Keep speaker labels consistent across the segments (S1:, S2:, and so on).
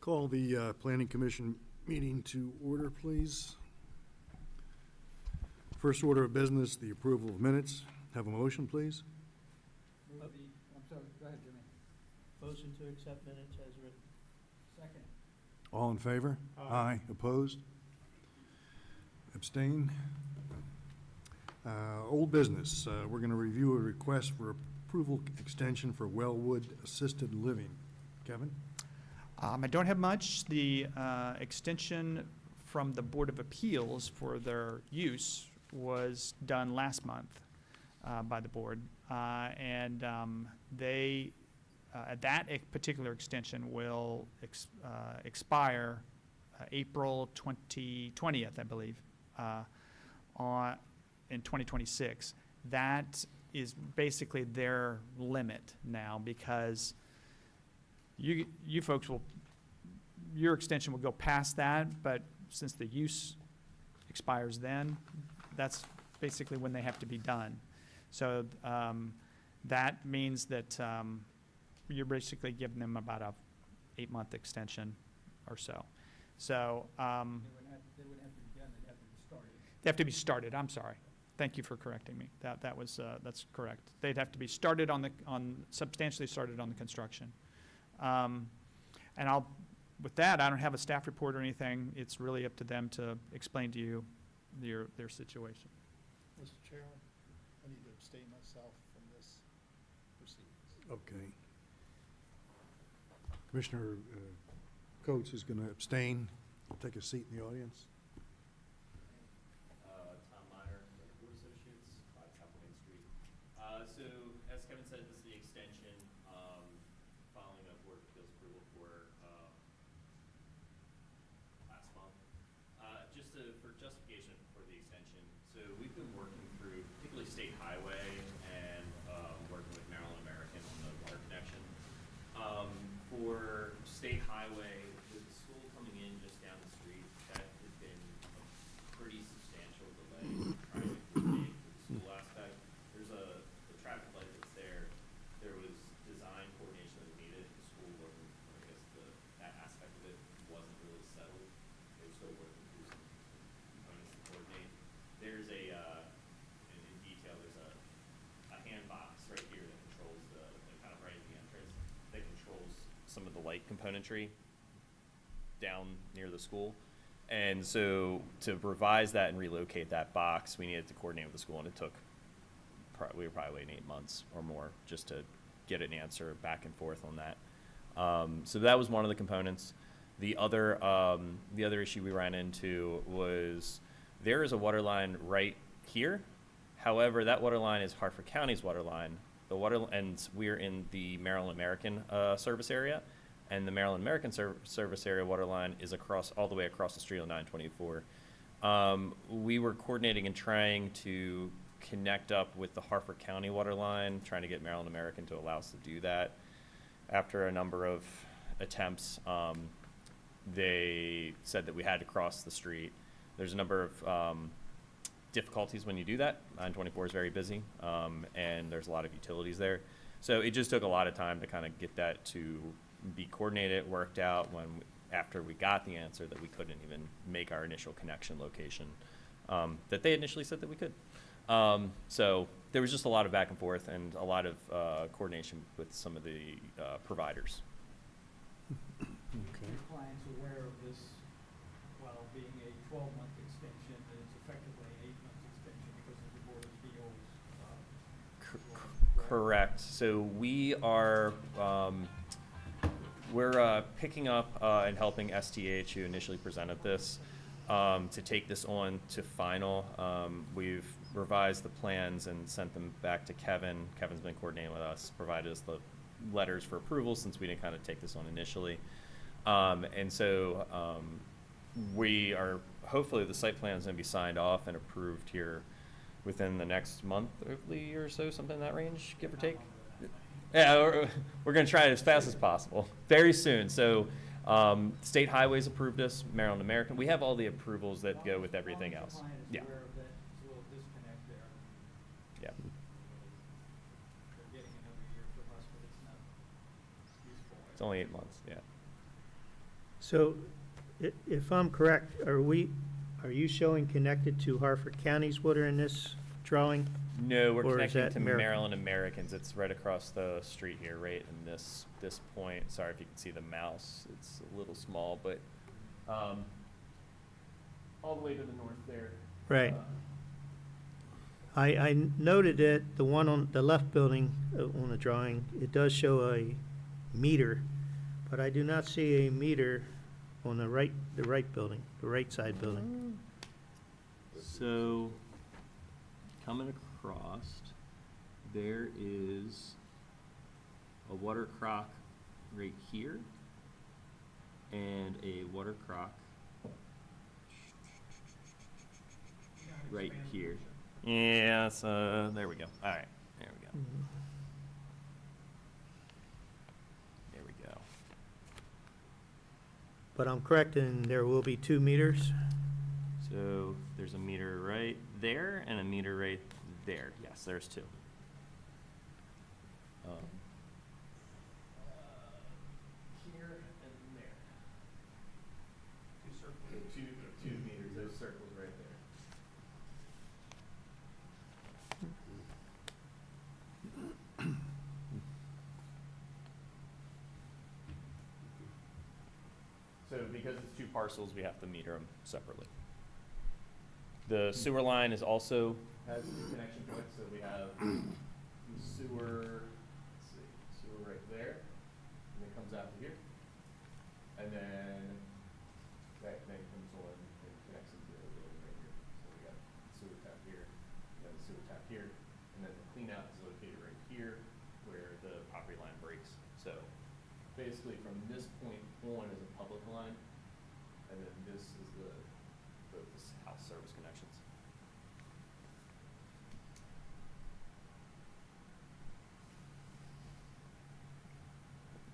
S1: Call the Planning Commission meeting to order, please. First order of business, the approval of minutes. Have a motion, please.
S2: I'm sorry, go ahead, Jimmy.
S3: Motion to accept minutes as written.
S2: Second.
S1: All in favor?
S3: Aye.
S1: Opposed? Abstain? Old business, we're going to review a request for approval extension for Wellwood Assisted Living. Kevin?
S4: I don't have much. The extension from the Board of Appeals for their use was done last month by the board. They, that particular extension will expire April 20th, I believe, in 2026. That is basically their limit now, because you folks will, your extension will go past that, but since the use expires then, that's basically when they have to be done. So that means that you're basically giving them about a 8-month extension or so. So
S2: They wouldn't have to be done, they'd have to be started.
S4: they have to be started. I'm sorry. Thank you for correcting me. That's correct. They'd have to be started substantially started on the construction. And with that, I don't have a staff report or anything. It's really up to them to explain to you their situation.
S3: Mr. Chairman, I need to abstain myself from this proceedings.
S1: Okay. Commissioner Coates is going to abstain. Take a seat in the audience.
S5: Tom Meyer, Wood Associates, 5 South Main Street. So, as Kevin said, this is the extension following a Board of Appeals approval for last month. For justification for the extension, so we've been working through, particularly State Highway and working with Maryland American on the water connection. For State Highway, with the school coming in just down the street, that has been a pretty substantial delay in trying to coordinate with the school aspect. There's the traffic light that's there. There was design coordination that was needed. The school wasn't, I guess that aspect of it wasn't really settled. They were still working through some components to coordinate. There's in detail, there's a hand box right here that controls the kind of right at the entrance that controls some of the light componentry down near the school. And so to revise that and relocate that box, we needed to coordinate with the school, and it took, we were probably waiting 8 months or more just to get an answer back and forth on that. So that was one of the components. The other issue we ran into was there is a water line right here. However, that water line is Hartford County's water line. And we're in the Maryland American service area, and the Maryland American service area water line is all the way across the street on 924. We were coordinating and trying to connect up with the Hartford County water line, trying to get Maryland American to allow us to do that. After a number of attempts, they said that we had to cross the street. There's a number of difficulties when you do that. 924 is very busy, and there's a lot of utilities there. So it just took a lot of time to kind of get that to be coordinated, worked out, after we got the answer that we couldn't even make our initial connection location that they initially said that we could. So there was just a lot of back and forth and a lot of coordination with some of the providers.
S1: Okay.
S2: Your client's aware of this, while being a 12-month extension, and it's effectively an 8-month extension because of the Board of Appeals.
S5: Correct. So we are we're picking up and helping STH, who initially presented this, to take this on to final. We've revised the plans and sent them back to Kevin. Kevin's been coordinating with us, provided us the letters for approval since we didn't kind of take this on initially. And so we are, hopefully the site plan is going to be signed off and approved here within the next month or so, something in that range, give or take. Yeah, we're going to try it as fast as possible, very soon. So State Highways approved us, Maryland American. We have all the approvals that go with everything else. Yeah.
S2: Aware of that, there's a little disconnect there.
S5: Yeah.
S2: They're getting another year from us, but it's not useful.
S5: It's only 8 months. Yeah.
S6: So, if I'm correct, are you showing connected to Harford County's water in this drawing?
S7: No, we're
S6: Or is
S7: connecting
S6: that
S7: to
S6: American?
S7: Maryland Americans. It's right across the street here, right in this point. Sorry if you can see the mouse. It's a little small, but all the way to the north there.
S6: Right. I noted that the one on the left building on the drawing, it does show a meter, but I do not see a meter on the right building, the right side building.
S7: So, coming across, there is a water crock right here, and a water crock right here. Yeah, so there we go. All right, there we go. There we go.
S6: But I'm correct in there will be 2 meters?
S7: So there's a meter right there and a meter right there. Yes, there's 2. Here and there. 2 circles. Two meters. Those circles right there. So because it's 2 parcels, we have to meter them separately. The sewer line is also has 2 connection points, so we have the sewer, let's see, sewer right there, and it comes out to here. And then that thing comes on and connects into the building right here. So we got the sewer tap here, and then the sewer tap here, and then the clean out is located right here where the property line breaks. So basically from this point on is a public line, and then this is the house service connections.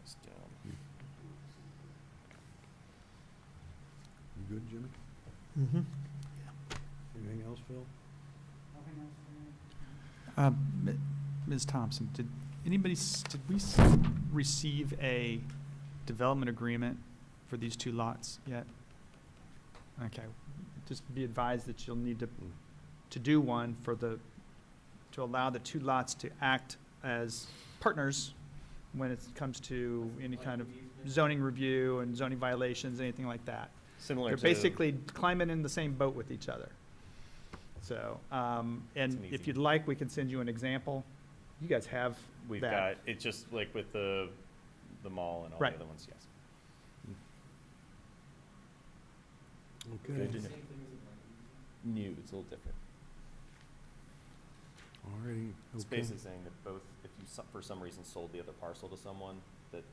S7: It's down.
S1: You good, Jimmy?
S6: Mm-hmm.
S1: Anything else, Phil?
S2: Nothing else for me?
S4: Ms. Thompson, did we receive a development agreement for these 2 lots yet? Okay, just be advised that you'll need to do one to allow the 2 lots to act as partners when it comes to any kind of zoning review and zoning violations, anything like that.
S7: Similar
S4: They're
S7: to
S4: basically climbing in the same boat with each other. So,
S7: an
S4: and if
S7: easy-
S4: you'd like, we can send you an example. You guys have
S7: we've
S4: that.
S7: got it's just like with the mall and all
S4: Right.
S7: the other ones. Yes.
S1: Okay,
S7: Good to know. New. It's a little different.
S1: all righty,
S7: It's
S1: okay.
S7: basically saying that both, if you for some reason sold the other parcel to someone, that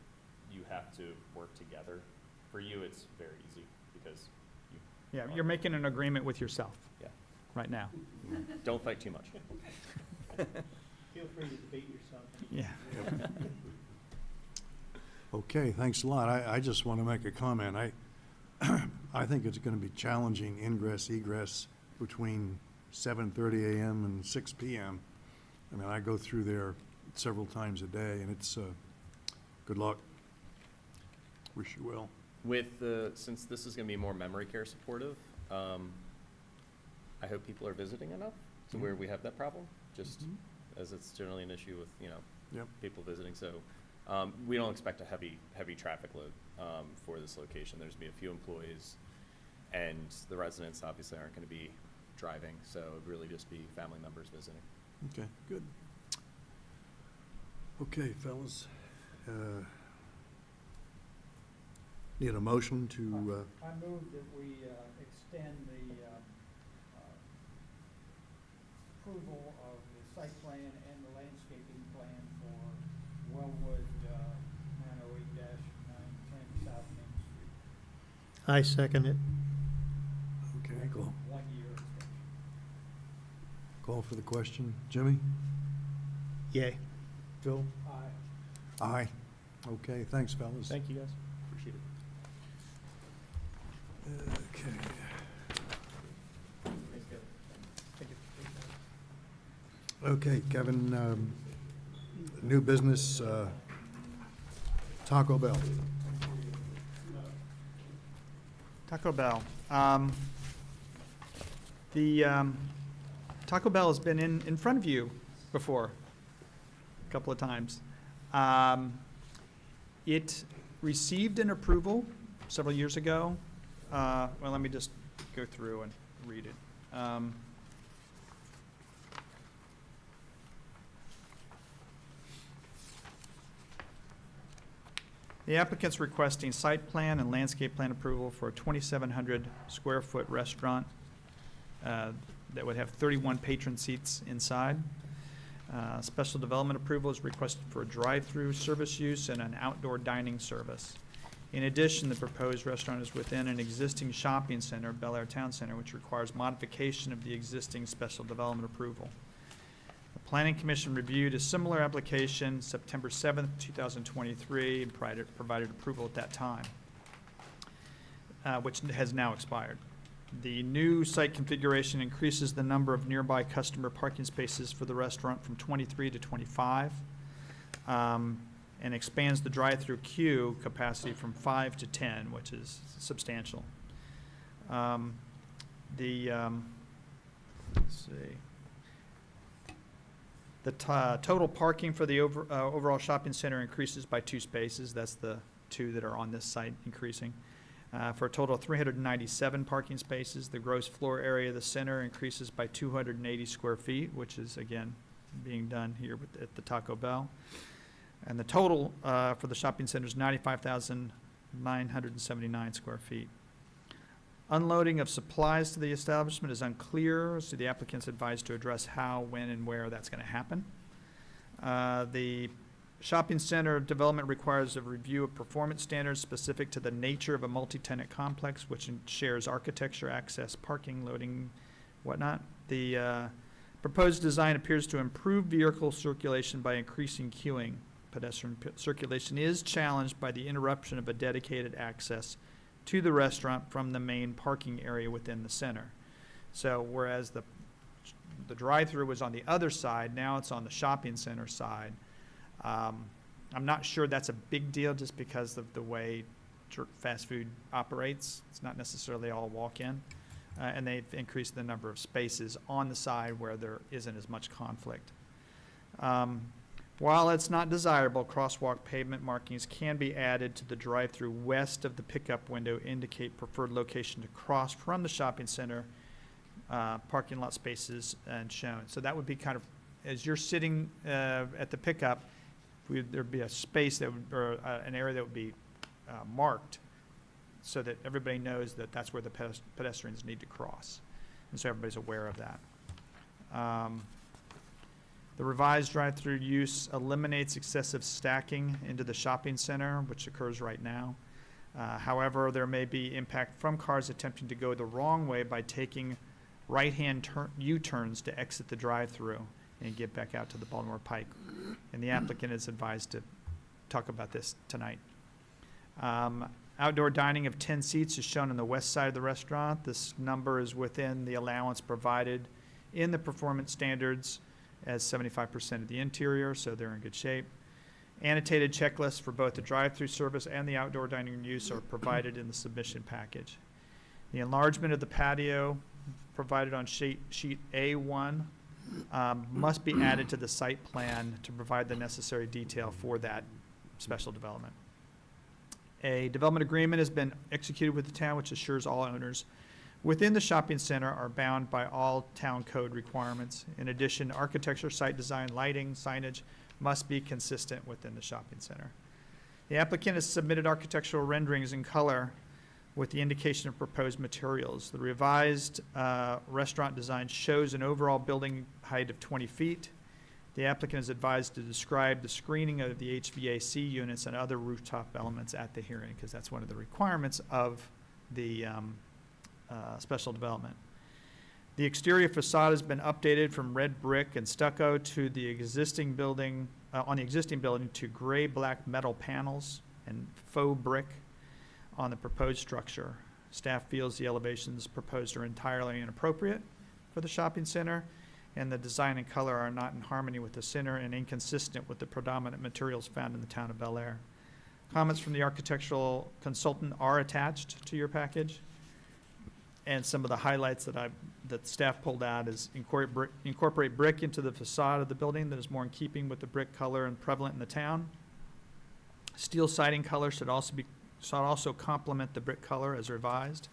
S7: you have to work together. For you, it's very easy because you
S4: Yeah, you're making an agreement with yourself.
S7: Yeah.
S4: Right now.
S7: don't fight too much.
S6: Feel free to debate yourself.
S4: Yeah.
S1: Okay, thanks a lot. I just want to make a comment. I think it's going to be challenging ingress, egress between 7:30 a.m. and 6 p.m. I mean, I go through there several times a day, and it's, good luck. Wish you well.
S7: With since this is going to be more memory care supportive, I hope people are visiting enough to where we have that problem, just as it's generally an issue with,
S1: Yep.
S7: people visiting. So we don't expect a heavy traffic load for this location. There's going to be a few employees, and the residents obviously aren't going to be driving, so it'd really just be family members visiting.
S1: Okay, good. Okay, fellas. Need a motion to,
S2: I move that we extend the approval of the site plan and the landscaping plan for Wellwood 908-910 South Main Street.
S6: I second it.
S1: okay, call
S2: 1-year extension.
S1: for the question. Jimmy?
S6: Yay.
S1: Phil?
S2: Aye.
S1: Aye. Okay, thanks, fellas.
S7: Thank you, guys. Appreciate it.
S1: Okay. Okay, Kevin, new business, Taco Bell.
S4: Taco Bell. The Taco Bell has been in front of you before, a couple of times. It received an approval several years ago. Well, let me just go through and read it. The applicant's requesting site plan and landscape plan approval for a 2,700 square foot restaurant that would have 31 patron seats inside. Special development approval is requested for a drive-through service use and an outdoor dining service. In addition, the proposed restaurant is within an existing shopping center, Bel Air Town Center, which requires modification of the existing special development approval. The Planning Commission reviewed a similar application September 7th, 2023, and provided approval at that time, which has now expired. The new site configuration increases the number of nearby customer parking spaces for the restaurant from 23 to 25, and expands the drive-through queue capacity from 5 to 10, which is substantial. Let's see. The total parking for the overall shopping center increases by 2 spaces. That's the 2 that are on this site increasing. For a total of 397 parking spaces. The gross floor area of the center increases by 280 square feet, which is, again, being done here at the Taco Bell. And the total for the shopping center is 95,979 square feet. Unloading of supplies to the establishment is unclear, so the applicant's advised to address how, when, and where that's going to happen. The shopping center development requires a review of performance standards specific to the nature of a multi-tenant complex, which shares architecture, access, parking, loading, whatnot. The proposed design appears to improve vehicle circulation by increasing queuing. Pedestrian circulation is challenged by the interruption of a dedicated access to the restaurant from the main parking area within the center. So whereas the drive-through was on the other side, now it's on the shopping center side. I'm not sure that's a big deal just because of the way fast food operates. It's not necessarily all walk-in. And they've increased the number of spaces on the side where there isn't as much conflict. While it's not desirable, crosswalk pavement markings can be added to the drive-through west of the pickup window, indicate preferred location to cross from the shopping center parking lot spaces and shown. So that would be kind of, as you're sitting at the pickup, there'd be a space that would, or an area that would be marked so that everybody knows that that's where the pedestrians need to cross. And so everybody's aware of that. The revised drive-through use eliminates excessive stacking into the shopping center, which occurs right now. However, there may be impact from cars attempting to go the wrong way by taking right-hand U-turns to exit the drive-through and get back out to the Baltimore Pike. And the applicant is advised to talk about this tonight. Outdoor dining of 10 seats is shown on the west side of the restaurant. This number is within the allowance provided in the performance standards as 75% of the interior, so they're in good shape. Annotated checklists for both the drive-through service and the outdoor dining use are provided in the submission package. The enlargement of the patio provided on sheet A1 must be added to the site plan to provide the necessary detail for that special development. A development agreement has been executed with the town, which assures all owners within the shopping center are bound by all town code requirements. In addition, architecture, site design, lighting, signage must be consistent within the shopping center. The applicant has submitted architectural renderings in color with the indication of proposed materials. The revised restaurant design shows an overall building height of 20 feet. The applicant is advised to describe the screening of the HVAC units and other rooftop elements at the hearing, because that's one of the requirements of the special development. The exterior facade has been updated from red brick and stucco to the existing building, on the existing building, to gray black metal panels and faux brick on the proposed structure. Staff feels the elevations proposed are entirely inappropriate for the shopping center, and the design and color are not in harmony with the center and inconsistent with the predominant materials found in the town of Bel Air. Comments from the architectural consultant are attached to your package. And some of the highlights that staff pulled out is incorporate brick into the facade of the building that is more in keeping with the brick color and prevalent in the town. Steel siding color should also complement the brick color as revised.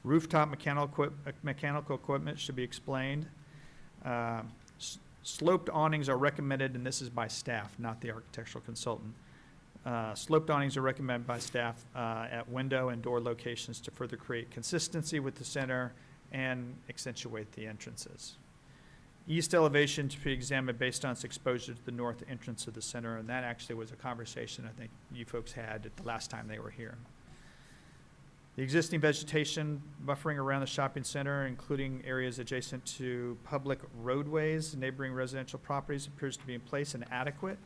S4: Rooftop mechanical equipment should be explained. Sloped awnings are recommended, and this is by staff, not the architectural consultant. Sloped awnings are recommended by staff at window and door locations to further create consistency with the center and accentuate the entrances. East elevation to be examined based on its exposure to the north entrance of the center, and that actually was a conversation I think you folks had at the last time they were here. The existing vegetation buffering around the shopping center, including areas adjacent to public roadways, neighboring residential properties, appears to be in place and adequate.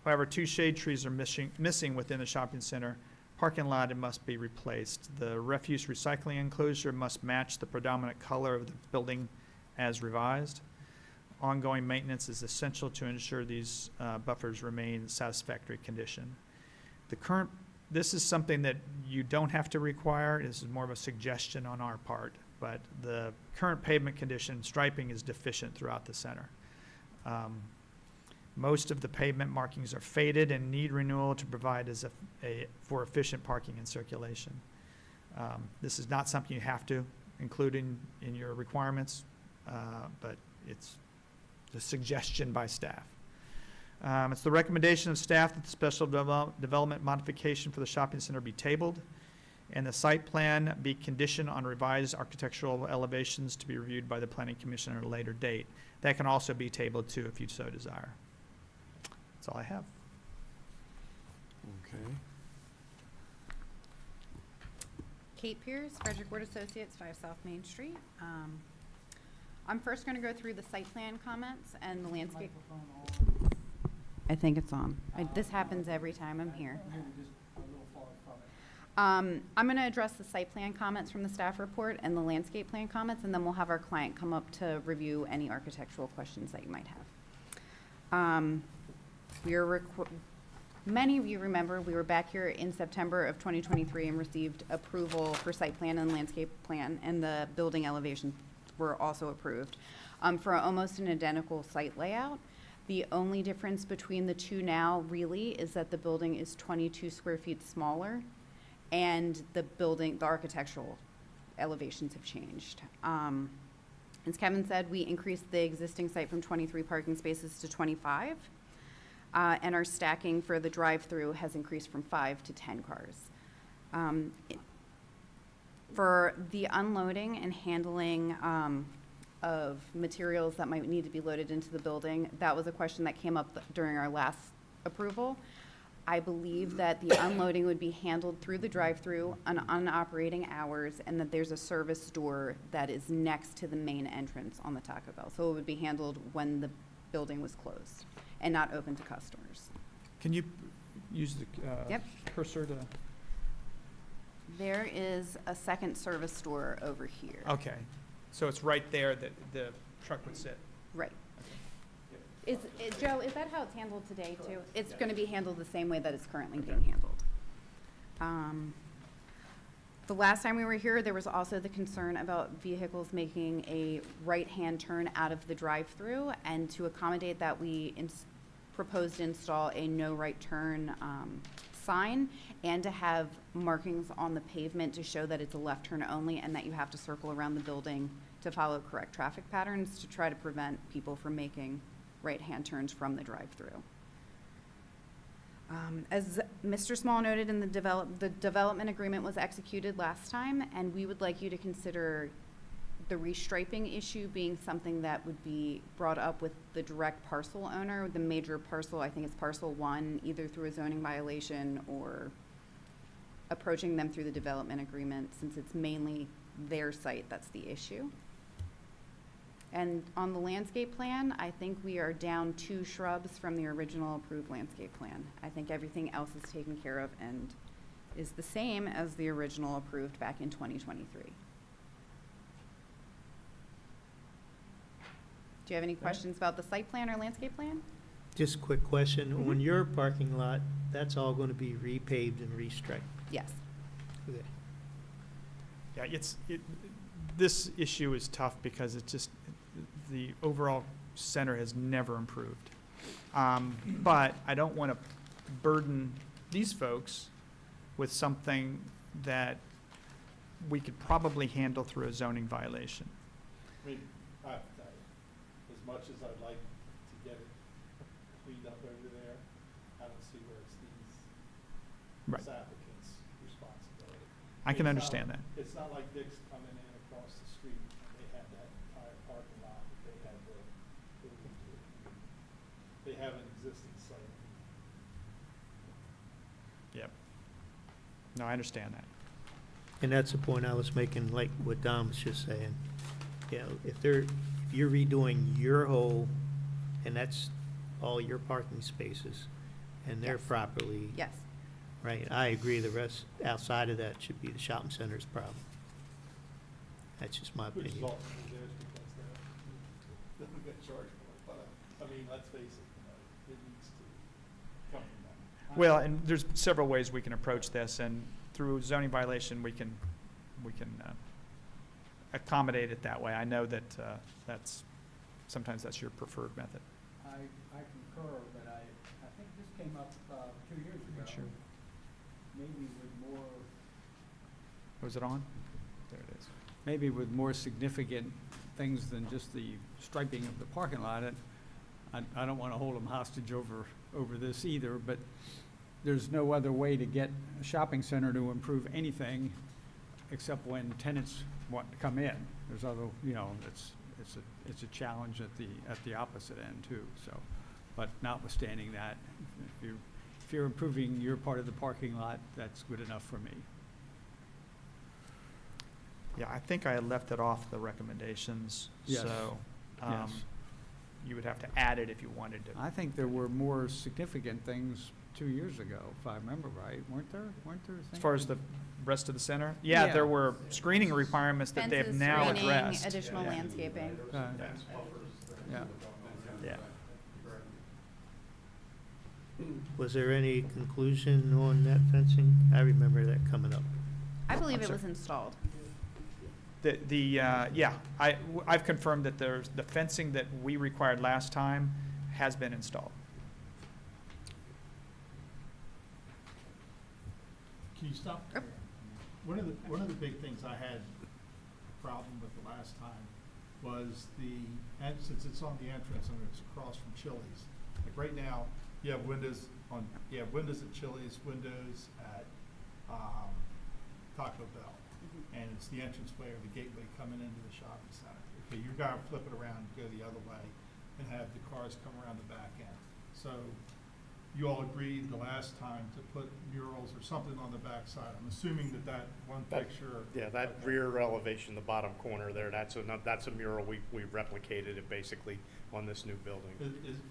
S4: However, 2 shade trees are missing within the shopping center parking lot and must be replaced. The refuse recycling enclosure must match the predominant color of the building as revised. Ongoing maintenance is essential to ensure these buffers remain in satisfactory condition. This is something that you don't have to require. This is more of a suggestion on our part, but the current pavement condition striping is deficient throughout the center. Most of the pavement markings are faded and need renewal to provide for efficient parking and circulation. This is not something you have to include in your requirements, but it's a suggestion by staff. It's the recommendation of staff that the special development modification for the shopping center be tabled and the site plan be conditioned on revised architectural elevations to be reviewed by the planning commission at a later date. That can also be tabled too if you so desire. That's all I have.
S1: Okay.
S8: Kate Pierce, Frederick Ward Associates, 5 South Main Street. I'm first going to go through the site plan comments and the landscape.
S2: Microphone on.
S8: I think it's on. This happens every time I'm here.
S2: Maybe just a little far from it.
S8: I'm going to address the site plan comments from the staff report and the landscape plan comments, and then we'll have our client come up to review any architectural questions that you might have. Many of you remember we were back here in September of 2023 and received approval for site plan and landscape plan, and the building elevations were also approved for almost an identical site layout. The only difference between the two now really is that the building is 22 square feet smaller, and the architectural elevations have changed. As Kevin said, we increased the existing site from 23 parking spaces to 25. And our stacking for the drive-through has increased from 5 to 10 cars. For the unloading and handling of materials that might need to be loaded into the building, that was a question that came up during our last approval. I believe that the unloading would be handled through the drive-through on operating hours, and that there's a service door that is next to the main entrance on the Taco Bell. So it would be handled when the building was closed and not open to customers.
S4: Can you use the
S8: Yep.
S4: cursor to?
S8: There is a second service door over here.
S4: Okay, so it's right there that the truck would sit.
S8: Right. Joe, is that how it's handled today too? It's going to be handled the same way that it's currently being handled. The last time we were here, there was also the concern about vehicles making a right-hand turn out of the drive-through, and to accommodate that, we proposed to install a no right turn sign, and to have markings on the pavement to show that it's a left turn only and that you have to circle around the building to follow correct traffic patterns to try to prevent people from making right-hand turns from the drive-through. As Mr. Small noted, in the development agreement was executed last time, and we would like you to consider the restriping issue being something that would be brought up with the direct parcel owner, the major parcel, I think it's parcel 1, either through a zoning violation or approaching them through the development agreement, since it's mainly their site that's the issue. And on the landscape plan, I think we are down 2 shrubs from the original approved landscape plan. I think everything else is taken care of and is the same as the original approved back in 2023. Do you have any questions about the site plan or landscape plan?
S6: Just a quick question. On your parking lot, that's all going to be repaved and restriped?
S8: Yes.
S6: Okay.
S4: Yeah, this issue is tough because it's just, the overall center has never improved. But I don't want to burden these folks with something that we could probably handle through a zoning violation.
S3: I mean, I have to tell you, as much as I'd like to get it cleaned up over there, I don't see where it's
S4: Right.
S3: these applicants' responsibility.
S4: I can
S3: It's not-
S4: understand that.
S3: It's not like Dick's coming in across the street and they have that entire parking lot that they had to look into. They have an existing site.
S4: Yep. No, I understand that.
S6: And that's the point I was making, like what Dom was just saying. You know, if you're redoing your whole, and that's all your parking spaces, and they're
S8: Yes.
S6: properly,
S8: Yes.
S6: right, I agree, the rest outside of that should be the shopping center's problem. That's just my
S3: Which is
S6: opinion.
S3: ultimately theirs because they're gonna get charged for it, but, I mean, let's face it, it needs to come from them.
S4: Well, and there's several ways we can approach this, and through zoning violation, we can accommodate it that way. I know that sometimes that's your preferred method.
S2: I concur, but I think this came up 2 years ago.
S4: Sure.
S2: Maybe with more,
S4: Was it on? There it is.
S2: maybe with more significant things than just the striping of the parking lot. And I don't want to hold them hostage over this either, but there's no other way to get a shopping center to improve anything except when tenants want to come in. There's other, it's a challenge at the opposite end too, so. But notwithstanding that, if you're improving your part of the parking lot, that's good enough for me.
S4: Yeah, I think I had left it off the recommendations,
S2: Yes.
S4: so
S2: Yes.
S4: you would have to add it if you wanted to.
S2: I think there were more significant things 2 years ago, if I remember right, weren't there?
S4: As far as the rest of the center? Yeah,
S2: Yeah.
S4: there were screening requirements that they have
S8: Fences,
S4: now
S8: screening,
S4: addressed.
S8: additional landscaping.
S2: Yeah.
S4: Yeah.
S6: Was there any conclusion on that fencing? I remember that coming up.
S8: I believe
S4: I'm
S8: it
S4: sorry.
S8: was installed.
S4: I've confirmed that the fencing that we required last time has been installed.
S3: Can you stop?
S8: Yep.
S3: One of the big things I had a problem with the last time was since it's on the entrance and it's across from Chili's. Like right now, you have windows at Chili's, windows at, Taco Bell. And it's the entranceway or the gateway coming into the shopping center. Okay, you're gonna flip it around, go the other way, and have the cars come around the back end. So you all agreed the last time to put murals or something on the backside. I'm assuming that one picture.
S9: Yeah, that
S3: okay.
S9: rear elevation, the bottom corner there, that's a mural, we replicated it basically on this new building.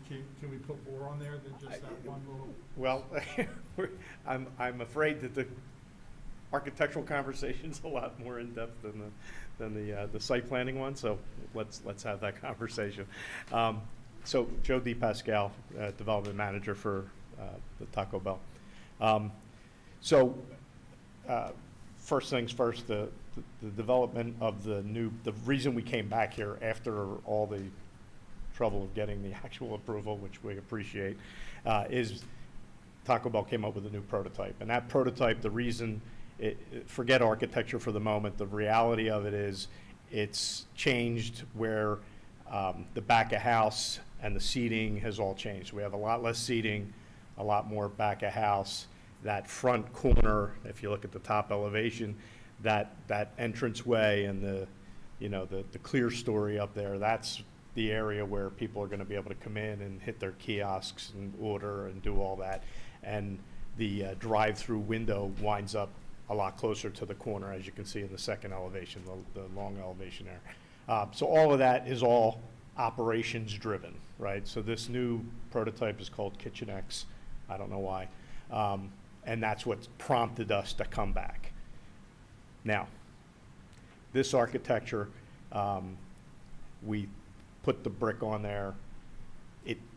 S3: Can we put more on there than just that one little?
S9: Well, I'm afraid that the architectural conversation's a lot more in-depth than the site planning one, so let's have that conversation. So Joe DePascal, Development Manager for the Taco Bell. First things first, the development of the reason we came back here after all the trouble of getting the actual approval, which we appreciate, is Taco Bell came up with a new prototype. And that prototype, the reason, forget architecture for the moment, the reality of it is it's changed where the back of house and the seating has all changed. We have a lot less seating, a lot more back of house. That front corner, if you look at the top elevation, that entranceway and the clear story up there, that's the area where people are going to be able to come in and hit their kiosks and order and do all that. And the drive-through window winds up a lot closer to the corner, as you can see in the second elevation, the long elevation there. So all of that is all operations driven, right? So this new prototype is called Kitchen X. I don't know why. And that's what's prompted us to come back. Now, this architecture, we put the brick on there.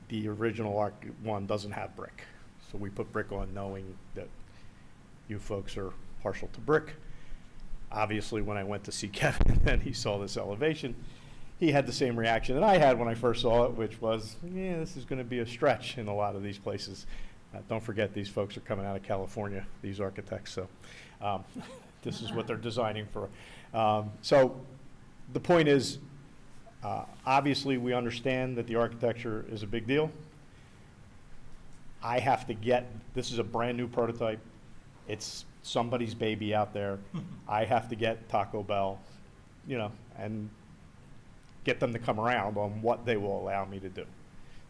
S9: The original one doesn't have brick. So we put brick on knowing that you folks are partial to brick. Obviously, when I went to see Kevin and he saw this elevation, he had the same reaction that I had when I first saw it, which was, yeah, this is going to be a stretch in a lot of these places. Don't forget, these folks are coming out of California, these architects, so this is what they're designing for. So the point is, obviously, we understand that the architecture is a big deal. I have to get, this is a brand-new prototype. It's somebody's baby out there. I have to get Taco Bell, you know, and get them to come around on what they will allow me to do.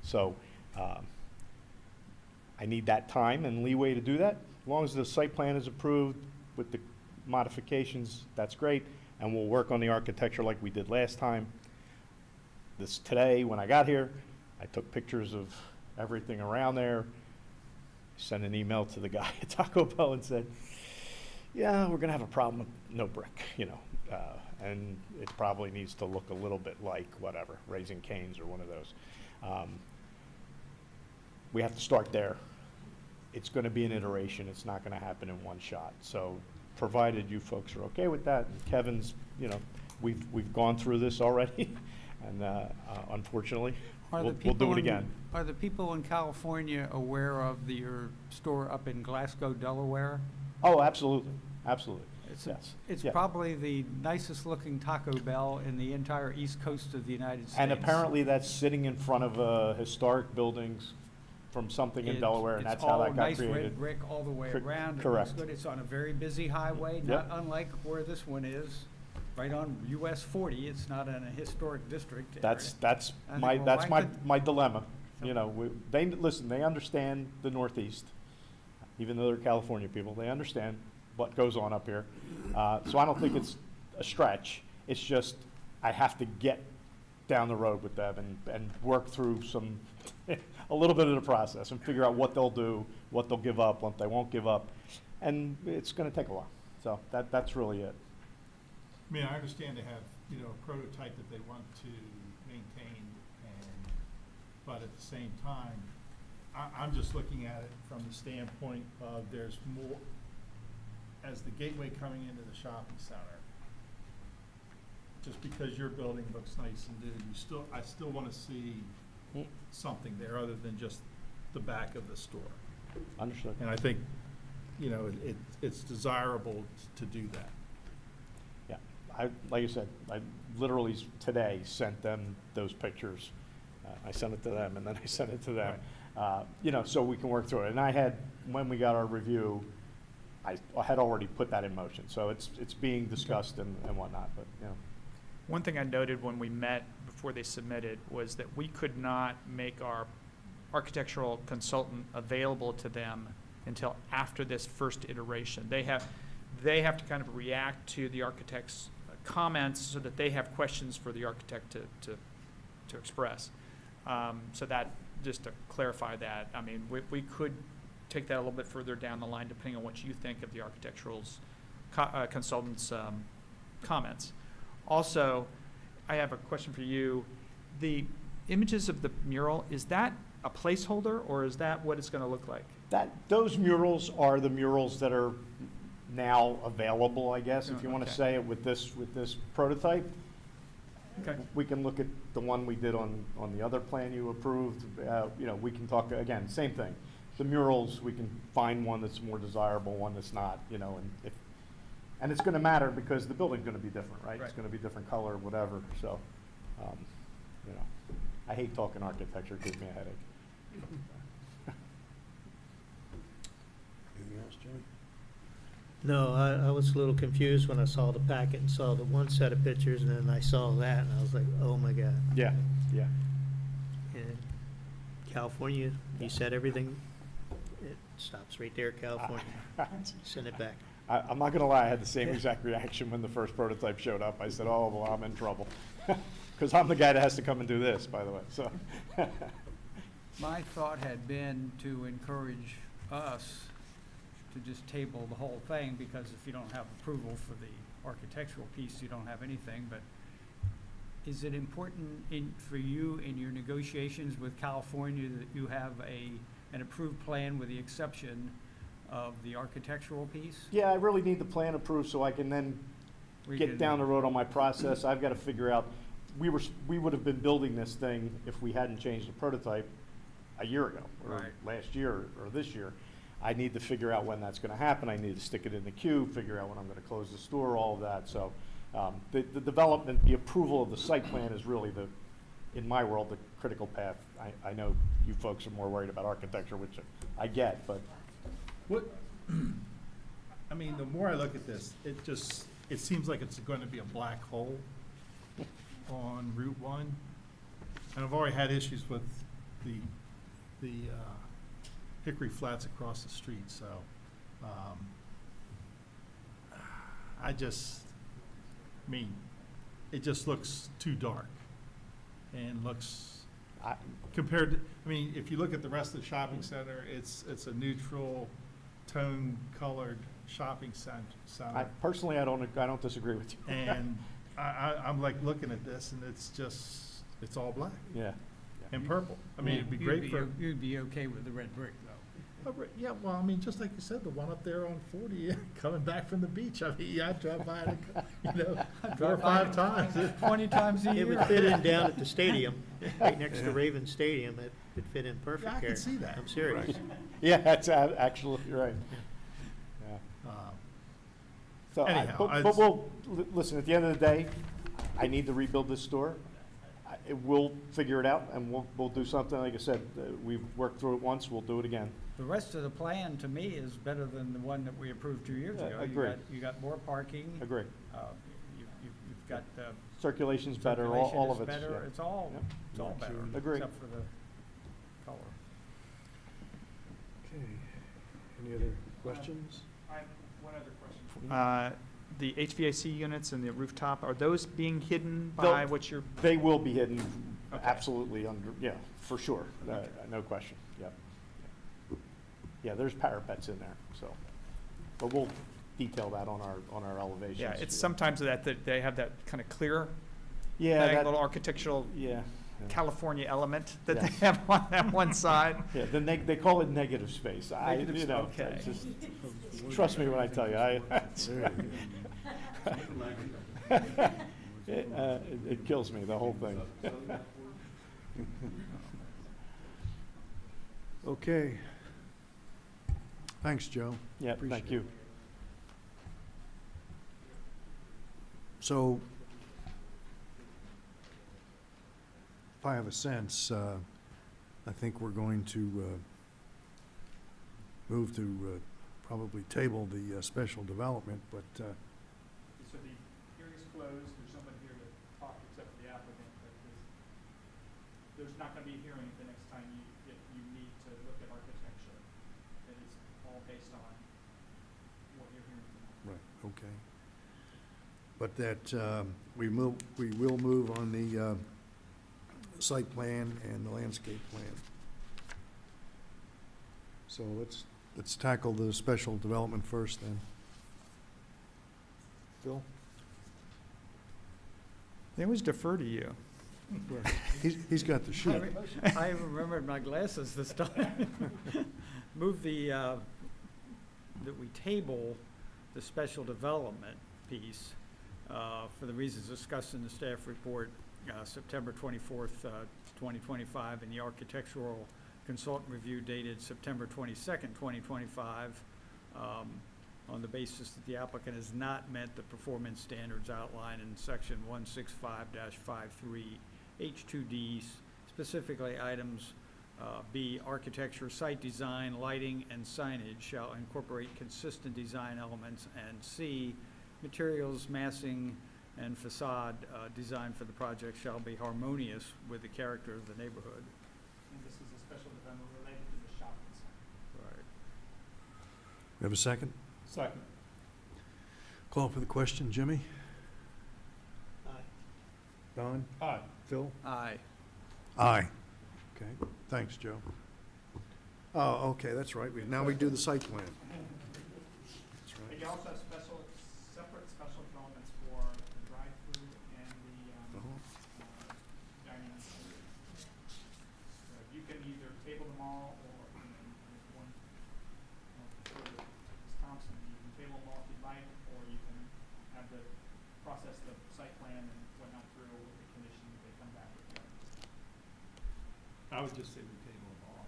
S9: So I need that time and leeway to do that. As long as the site plan is approved with the modifications, that's great. And we'll work on the architecture like we did last time. Today, when I got here, I took pictures of everything around there, sent an email to the guy at Taco Bell and said, yeah, we're gonna have a problem with no brick, you know, and it probably needs to look a little bit like whatever, Raising Cane's or one of those. We have to start there. It's gonna be an iteration. It's not gonna happen in one shot. So provided you folks are okay with that, and Kevin's, you know, we've gone through this already, and unfortunately,
S2: Are the
S9: we'll
S2: people
S9: do it
S2: in-
S9: again.
S2: Are the people in California aware of your store up in Glasgow, Delaware?
S9: Oh, absolutely, absolutely.
S2: It's,
S9: Yes.
S2: it's
S9: Yeah.
S2: probably the nicest looking Taco Bell in the entire east coast of the United States.
S9: And apparently that's sitting in front of historic buildings from something in
S2: It's-
S9: Delaware, and that's how that got
S2: It's all nice
S9: created.
S2: red brick all the way
S9: Cor-
S2: around. It looks
S9: correct.
S2: good. It's on a very busy highway, not unlike where this one is, right on US 40. It's not in a historic district area.
S9: That's
S2: I think,
S9: my,
S2: well,
S9: that's
S2: why
S9: my,
S2: could-
S9: my dilemma.
S2: So-
S9: You know, listen, they understand the Northeast, even though they're California people, they understand what goes on up here. So I don't think it's a stretch. It's just, I have to get down the road with them and work through some, a little bit of the process and figure out what they'll do, what they'll give up, what they won't give up. And it's gonna take a while. So that's really it.
S3: I mean, I understand they have, you know, a prototype that they want to maintain, but at the same time, I'm just looking at it from the standpoint of there's more, as the gateway coming into the shopping center, just because your building looks nice and new, I still want to see something there other than just the back of the store.
S9: Understood.
S3: And I think, you know, it's desirable to do that.
S9: Yeah, like I said, I literally today sent them those pictures. I sent it to them, and then I sent it to them. You know, so we can work through it. And I had, when we got our review, I had already put that in motion. So it's being discussed and whatnot, but, you know.
S4: One thing I noted when we met before they submitted was that we could not make our architectural consultant available to them until after this first iteration. They have to kind of react to the architect's comments so that they have questions for the architect to express. So that, just to clarify that, I mean, we could take that a little bit further down the line depending on what you think of the architectural's consultant's comments. Also, I have a question for you. The images of the mural, is that a placeholder or is that what it's going to look like?
S9: Those murals are the murals that are now available, I guess, if you want to
S4: Okay.
S9: say it with this prototype.
S4: Okay.
S9: We can look at the one we did on the other plan you approved. You know, we can talk, again, same thing. The murals, we can find one that's more desirable, one that's not, you know, and it's going to matter because the building's going to be different, right? It's
S4: Right.
S9: going to be different color, whatever, so, you know. I hate talking architecture, it gives me a headache.
S1: Anything else, Jimmy?
S6: No, I was a little confused when I saw the packet and saw the one set of pictures, and then I saw that, and I was like, oh my God.
S9: Yeah, yeah.
S6: And California, you said everything, it stops right there, California. Send it back.
S9: I'm not gonna lie, I had the same exact reaction when the first prototype showed up. I said, oh, well, I'm in trouble. Because I'm the guy that has to come and do this, by the way, so.
S2: My thought had been to encourage us to just table the whole thing, because if you don't have approval for the architectural piece, you don't have anything. But is it important for you in your negotiations with California that you have an approved plan with the exception of the architectural piece?
S9: Yeah, I really need the plan approved so I can then
S2: We
S9: get
S2: can-
S9: down the road on my process. I've got to figure out, we would have been building this thing if we hadn't changed the prototype a year ago, or
S2: Right.
S9: last year, or this year. I need to figure out when that's going to happen. I need to stick it in the queue, figure out when I'm going to close the store, all of that. So the development, the approval of the site plan is really in my world, the critical path. I know you folks are more worried about architecture, which I get, but
S3: What, I mean, the more I look at this, it seems like it's going to be a black hole on Route 1. And I've already had issues with the Hickory Flats across the street, so I mean, it just looks too dark and looks
S9: I,
S3: compared to, I mean, if you look at the rest of the shopping center, it's a neutral tone colored shopping center.
S9: personally, I don't disagree with you.
S3: And I'm like looking at this and it's all black
S9: Yeah.
S3: and purple. I mean, it'd be great for.
S2: You'd be okay with the red brick, though.
S3: Yeah, well, I mean, just like you said, the one up there on 40, coming back from the beach, I mean, I drive by it, 4 or 5 times.
S2: 20 times a
S6: It
S2: year.
S6: would fit in down at the stadium, right next to Raven Stadium. It would fit in perfect
S3: Yeah, I
S6: here.
S3: can see that.
S6: I'm serious.
S9: Yeah, that's absolutely right. Yeah. So,
S3: Anyhow,
S9: but listen, at the end of the day, I need to rebuild this store. We'll figure it out, and we'll do something. Like I said, we've worked through it once, we'll do it again.
S2: The rest of the plan, to me, is better than the one that we approved 2 years
S9: Yeah,
S2: ago.
S9: agreed.
S2: You got more parking.
S9: Agree.
S2: You've got,
S9: Circulation's better,
S2: circulation
S9: all
S2: is
S9: of it's,
S2: better.
S9: yeah.
S2: It's all,
S9: Yep.
S2: it's all better,
S9: Agree.
S2: except for the color.
S1: Okay. Any other questions?
S4: I have one other question. The HVAC units and the rooftop, are those being hidden by
S9: They'll-
S4: what you're,
S9: They will be hidden,
S4: Okay.
S9: absolutely, yeah, for sure, no question, yep. Yeah, there's parapets in there, so, but we'll detail that on our elevations.
S4: yeah, it's sometimes that they have that kind of clear,
S9: Yeah,
S4: that
S9: that,
S4: little architectural
S9: yeah.
S4: California element that
S9: Yeah.
S4: they have on that one side.
S9: Yeah, then they call it negative space.
S4: Negative
S9: You know,
S4: okay.
S9: it's just, trust me when I tell you, it kills me, the whole thing.
S1: Okay. Thanks, Joe.
S9: Yeah,
S1: Appreciate
S9: thank you.
S1: So, if I have a sense, I think we're going to move to probably table the special development, but
S4: So the hearing is closed, there's nobody here to talk except for the applicant, but there's not gonna be a hearing the next time you need to look at architecture. It is all based on what you're hearing tonight.
S1: right, okay. But that we will move on the site plan and the landscape plan. So let's tackle the special development first then. Phil?
S4: They always defer to you.
S1: He's got the sheet.
S2: I remembered my glasses this time. Move that we table the special development piece for the reasons discussed in the staff report, September 24th, 2025, and the architectural consultant review dated September 22nd, 2025, on the basis that the applicant has not met the performance standards outlined in section 165-53 H2D, specifically items B, architecture, site design, lighting, and signage shall incorporate consistent design elements, and C, materials, massing, and facade design for the project shall be harmonious with the character of the neighborhood.
S4: And this is a special development related to the shopping center.
S2: Right.
S1: We have a second?
S3: Second.
S1: Call for the question, Jimmy?
S6: Aye.
S1: Don?
S3: Aye.
S1: Phil?
S2: Aye.
S1: Aye. Okay, thanks, Joe. Oh, okay, that's right. Now we do the site plan. That's
S4: But
S1: right.
S4: you also have separate special developments for the drive-through and the
S1: Uh-huh.
S4: dining. So you can either table them all, or, one, Ms. Thompson, you can table them all if you'd like, or you can have the
S3: I would just say we table them all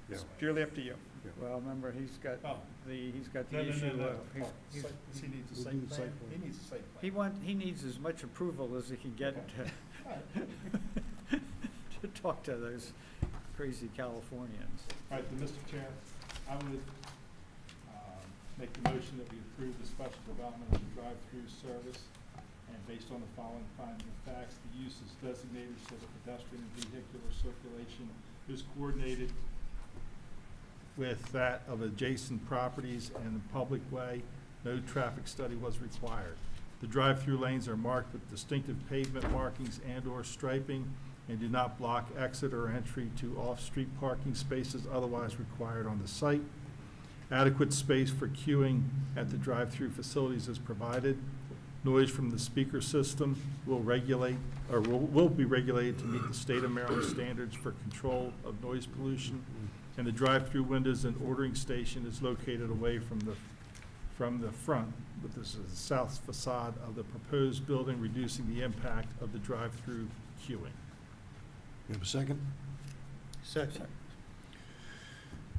S1: Yeah.
S3: then.
S4: Purely up to you.
S2: Well, remember, he's got
S3: Oh.
S2: he's got the
S3: No, no,
S2: issue
S3: no, no.
S2: of,
S3: Oh,
S2: he's-
S3: site- He needs a
S1: We'll
S3: site
S1: do the
S3: plan.
S1: site plan.
S3: He needs a site plan.
S2: he needs as much approval as he can get to talk to those crazy Californians.
S3: All right, then, Mr. Chair, I would make the motion that we approve the special development of the drive-through service, and based on the following finding of facts, the use is designated so that pedestrian and vehicular circulation is coordinated with that of adjacent properties and the public way. No traffic study was required. The drive-through lanes are marked with distinctive pavement markings and/or striping and do not block exit or entry to off-street parking spaces otherwise required on the site. Adequate space for queuing at the drive-through facilities is provided. Noise from the speaker system will be regulated to meet the state of Maryland standards for control of noise pollution. And the drive-through windows and ordering station is located away from the front, but this is the south facade of the proposed building, reducing the impact of the drive-through queuing.
S1: You have a second?
S6: Second.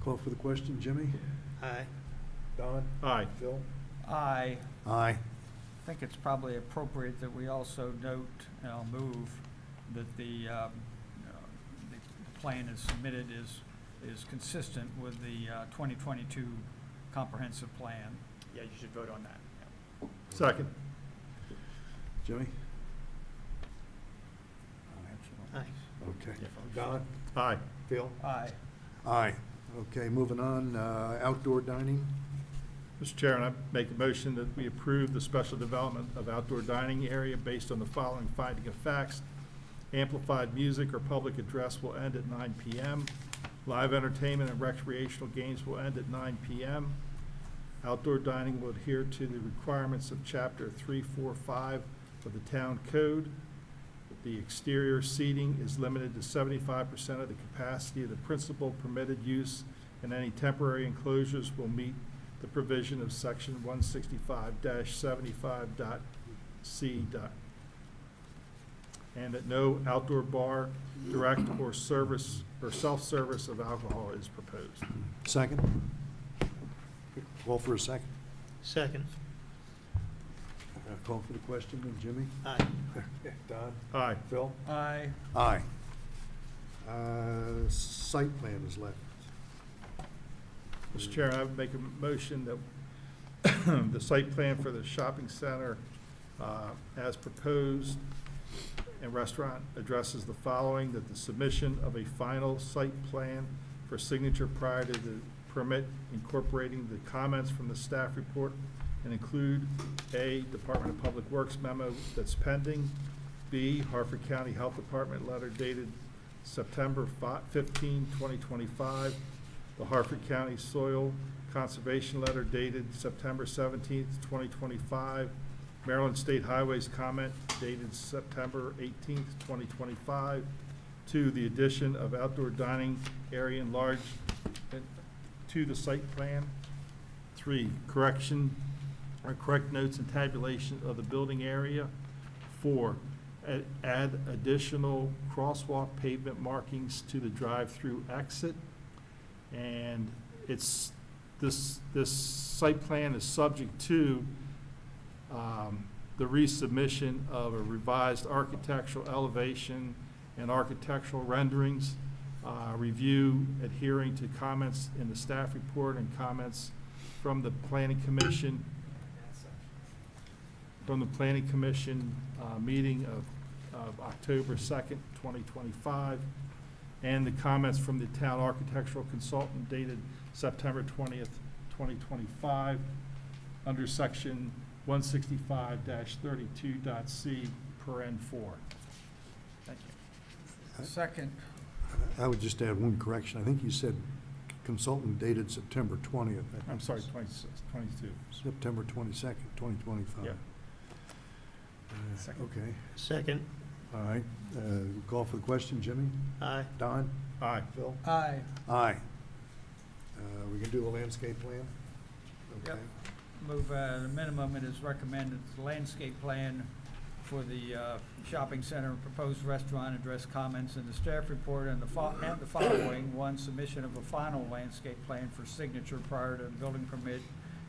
S1: Call for the question, Jimmy?
S6: Aye.
S1: Don?
S3: Aye.
S1: Phil?
S2: I
S1: Aye.
S2: think it's probably appropriate that we also note, and I'll move, that the plan as submitted is consistent with the 2022 comprehensive plan.
S4: Yeah, you should vote on that.
S3: Second.
S1: Jimmy?
S6: Aye.
S1: Okay. Don?
S3: Aye.
S1: Phil?
S2: Aye.
S1: Aye. Okay, moving on, outdoor dining.
S3: Mr. Chairman, I make a motion that we approve the special development of outdoor dining area based on the following finding of facts. Amplified music or public address will end at 9 p.m. Live entertainment and recreational games will end at 9 p.m. Outdoor dining will adhere to the requirements of Chapter 345 of the Town Code. The exterior seating is limited to 75% of the capacity of the principal permitted use, and any temporary enclosures will meet the provision of Section 165-75.c. And that no outdoor bar, direct or service or self-service of alcohol is proposed.
S1: Second? Call for a second.
S6: Second.
S1: Call for the question, then, Jimmy?
S6: Aye.
S1: Don?
S3: Aye.
S1: Phil?
S2: Aye.
S1: Aye. Site plan is left.
S3: Mr. Chair, I would make a motion that the site plan for the shopping center as proposed and restaurant addresses the following: that the submission of a final site plan for signature prior to the permit incorporating the comments from the staff report and include A, Department of Public Works memo that's pending, B, Harford County Health Department letter dated September 15, 2025, the Harford County Soil Conservation letter dated September 17, 2025, Maryland State Highways comment dated September 18, 2025, 2, the addition of outdoor dining area enlarged to the site plan, 3, correct notes and tabulation of the building area, 4, add additional crosswalk pavement markings to the drive-through exit. And it's, this site plan is subject to the resubmission of a revised architectural elevation and architectural renderings, review adhering to comments in the staff report and comments from the Planning Commission, meeting of October 2nd, 2025, and the comments from the town architectural consultant dated September 20th, 2025, under section 165-32.c, paren 4.
S4: Thank you.
S2: Second.
S1: I would just add one correction. I think you said consultant dated September 20th.
S3: I'm sorry, 22.
S1: September 22nd, 2025.
S3: Yeah.
S4: Second.
S1: Okay,
S6: Second.
S1: all right. Call for the question, Jimmy?
S6: Aye.
S1: Don?
S3: Aye.
S1: Phil?
S2: Aye.
S1: Aye. We can do the landscape plan?
S2: Yep.
S1: Okay.
S2: Move, the minimum it is recommended, the landscape plan for the shopping center and proposed restaurant, address comments in the staff report, and the following. One, submission of a final landscape plan for signature prior to the building permit,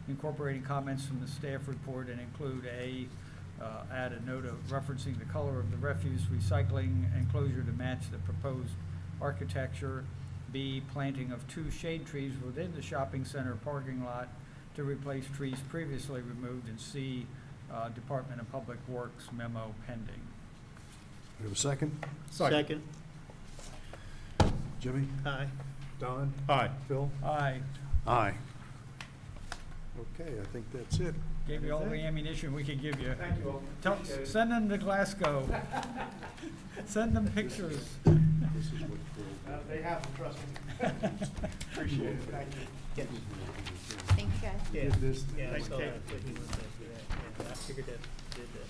S2: incorporating comments from the staff report, and include add a note of referencing the color of the refuse recycling enclosure to match the proposed architecture. B, planting of 2 shade trees within the shopping center parking lot to replace trees previously removed. And C, Department of Public Works memo pending.
S1: We have a second?
S6: Second.
S1: Jimmy?
S6: Aye.
S1: Don?
S3: Aye.
S1: Phil?
S2: Aye.
S1: Aye. Okay, I think that's it.
S2: Gave you all the ammunition we could give you.
S9: Thank you all.
S2: Send them to Glasgow. Send them pictures.
S1: This is what Phil.
S9: They have them, trust me. Appreciate it, thank you.
S8: Thank you, guys.
S6: Yeah,
S1: Did this?
S6: yeah, I
S9: Thanks,
S6: saw
S9: Kate.
S6: that, what he was saying, yeah, I figured that, did that.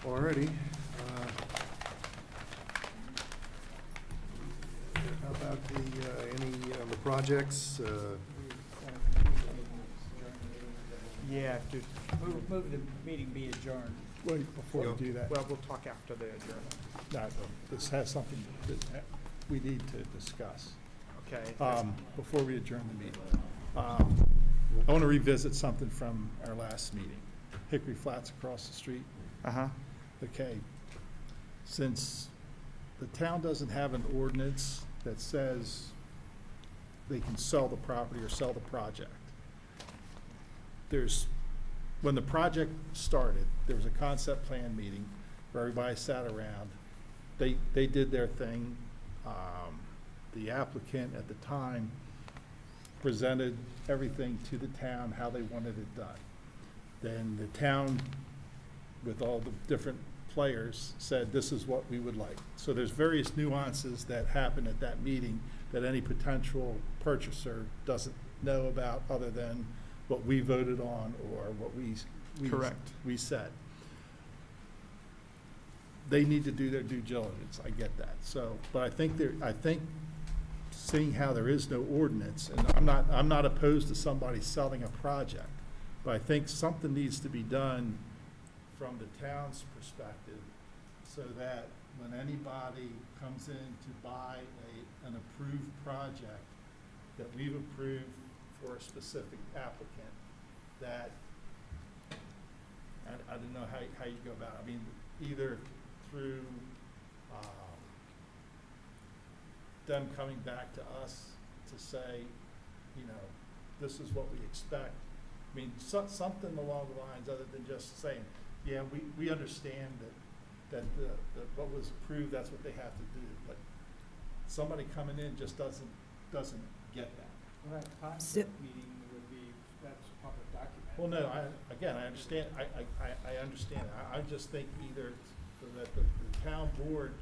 S1: Alrighty. How about any of the projects?
S4: Yeah,
S2: Move the meeting be adjourned.
S3: Wait, before we do that,
S4: well, we'll talk after the adjournment.
S3: no, this has something that we need to discuss.
S4: Okay.
S3: Before we adjourn the meeting. I want to revisit something from our last meeting. Hickory Flats across the street.
S4: Uh-huh.
S3: Okay, since the town doesn't have an ordinance that says they can sell the property or sell the project, when the project started, there was a concept plan meeting where everybody sat around. They did their thing. The applicant at the time presented everything to the town, how they wanted it done. Then the town, with all the different players, said, this is what we would like. So there's various nuances that happen at that meeting that any potential purchaser doesn't know about, other than what we voted on or what we said. They need to do their due diligence, I get that. So, but I think seeing how there is no ordinance, and I'm not opposed to somebody selling a project, but I think something needs to be done from the town's perspective, so that when anybody comes in to buy an approved project that we've approved for a specific applicant, that, I don't know how you go about it. I mean, either through them coming back to us to say, you know, this is what we expect. I mean, something along the lines, other than just saying, yeah, we understand that what was approved, that's what they have to do. But somebody coming in just doesn't get that.
S2: Well, that concept meeting would be, that's a public document.
S3: Well, no, I understand, I understand. I just think either that the town board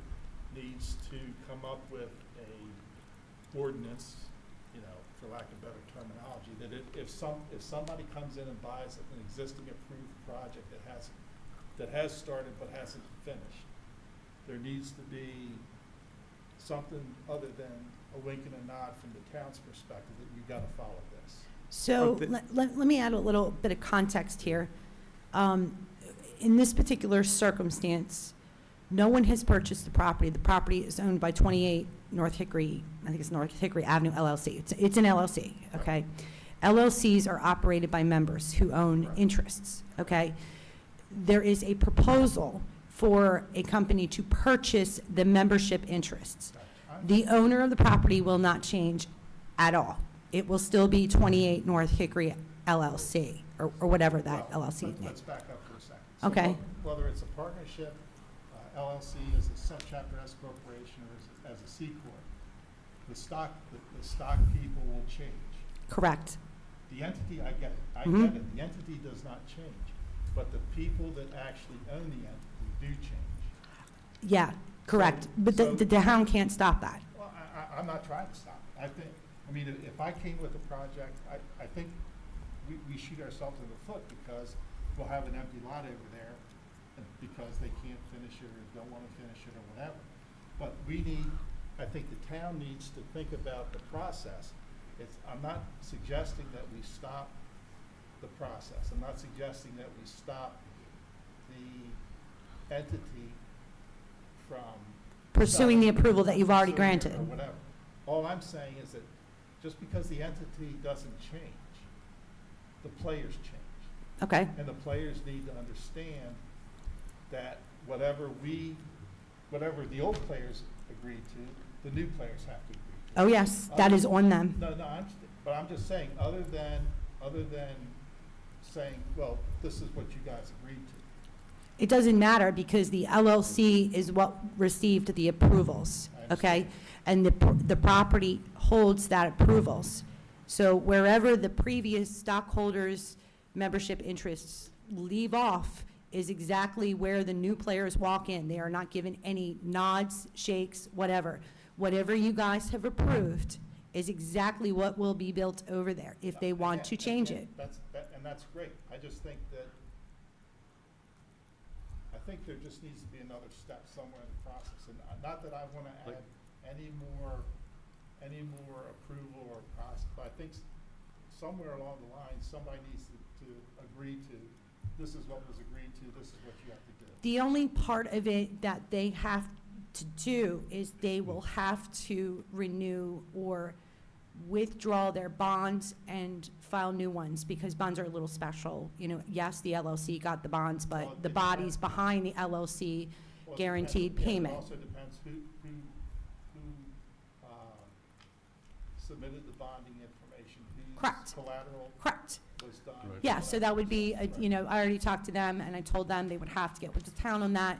S3: needs to come up with a ordinance, you know, for lack of better terminology, that if somebody comes in and buys an existing approved project that has started but hasn't finished, there needs to be something other than a wink and a nod from the town's perspective that you gotta follow this.
S10: So let me add a little bit of context here. In this particular circumstance, no one has purchased the property. The property is owned by 28 North Hickory, I think it's North Hickory Avenue LLC. It's an LLC, okay? LLCs are operated by members who own interests, okay? There is a proposal for a company to purchase the membership interests. The owner of the property will not change at all. It will still be 28 North Hickory LLC, or whatever that
S3: Well,
S10: LLC name.
S3: Let's back up for a second. So
S10: Okay.
S3: Whether it's a partnership, LLC as a subchapter S corporation, or as a C corp, the stock people will change.
S10: Correct.
S3: The entity, I get it,
S10: Mhm.
S3: get it, the entity does not change, but the people that actually own the entity do change.
S10: Yeah, correct. But
S3: so-
S10: the town can't stop that.
S3: Well, I'm not trying to stop it. I mean, if I came with a project, I think we shoot ourselves in the foot, because we'll have an empty lot over there because they can't finish it or don't want to finish it or whatever. But I think the town needs to think about the process. I'm not suggesting that we stop the process. I'm not suggesting that we stop the entity from.
S10: Pursuing the
S3: selling
S10: approval that you've already
S3: pursuing it
S10: granted.
S3: Or whatever. All I'm saying is that just because the entity doesn't change, the players change.
S10: Okay,
S3: And the players need to understand that whatever the old players agreed to, the new players have to agree to.
S10: oh yes, that is on them.
S3: No, but I'm just saying, other than saying, well, this is what you guys agreed to.
S10: It doesn't matter because the LLC is what received the approvals,
S3: I
S10: okay? And the property holds that approvals. So wherever the previous stockholders' membership interests leave off is exactly where the new players walk in. They are not given any nods, shakes, whatever. Whatever you guys have approved is exactly what will be built over there if they want to change it.
S3: And that's great. I just think that, I think there just needs to be another step somewhere in the process. And not that I want to add any more approval or process, but I think somewhere along the line, somebody needs to agree to, this is what was agreed to, this is what you have to do.
S10: The only part of it that they have to do is they will have to renew or withdraw their bonds and file new ones, because bonds are a little special. You know, yes, the LLC got the bonds,
S3: Well,
S10: but
S3: it
S10: the
S3: depends.
S10: bodies behind the LLC
S3: Well, it
S10: guaranteed
S3: depends- yeah,
S10: payment.
S3: It also depends who submitted the bonding information, whose
S10: Correct.
S3: collateral
S10: Correct.
S3: was done.
S1: Right.
S10: Yeah, so that would be, you know, I already talked to them, and I told them they would have to get with the town on that.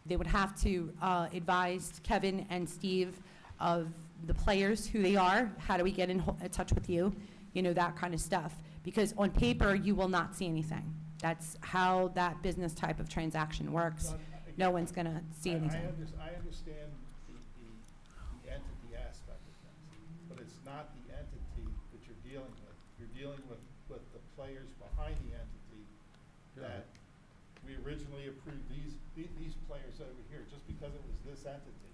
S10: They would have to advise Kevin and Steve of the players, who they are, how do we get in touch with you, you know, that kind of stuff. Because on paper, you will not see anything. That's how that business type of transaction works. No one's going to see anything.
S3: I understand the entity aspect of things, but it's not the entity that you're dealing with. You're dealing with the players behind the entity that we originally approved these players over here, just because it was this entity.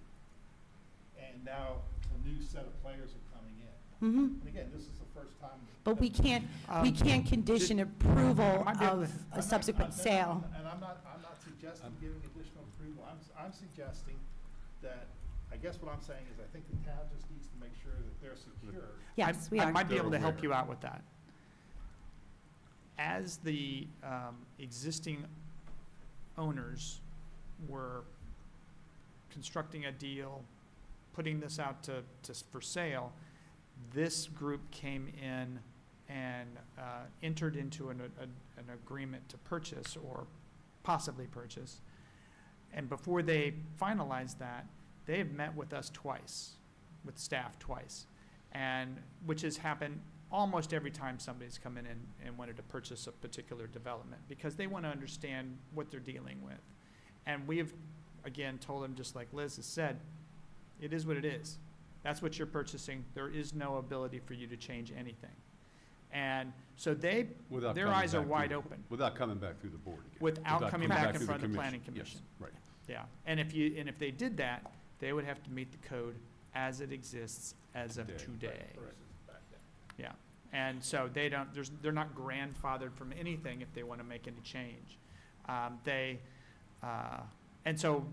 S3: And now a new set of players are coming in.
S10: Mhm.
S3: And again, this is the first time.
S10: But we can't condition approval of a subsequent sale.
S3: And I'm not suggesting giving additional approval. I'm suggesting that, I guess what I'm saying is I think the town just needs to make sure that they're secure.
S10: Yes, we
S4: I
S10: are.
S4: might be able to help you out with that. As the existing owners were constructing a deal, putting this out for sale, this group came in and entered into an agreement to purchase or possibly purchase. And before they finalized that, they have met with us twice, with staff twice, and which has happened almost every time somebody's come in and wanted to purchase a particular development, because they want to understand what they're dealing with. And we have, again, told them, just like Liz has said, it is what it is. That's what you're purchasing. There is no ability for you to change anything. And so their eyes are wide open.
S11: Without coming back through the board again.
S4: Without coming back in
S11: through
S4: front of the
S11: commission.
S4: planning commission.
S11: Yes, right.
S4: Yeah, and if they did that, they would have to meet the code as it exists as of today.
S3: Versus back then.
S4: Yeah, and so they're not grandfathered from anything if they want to make any change. And so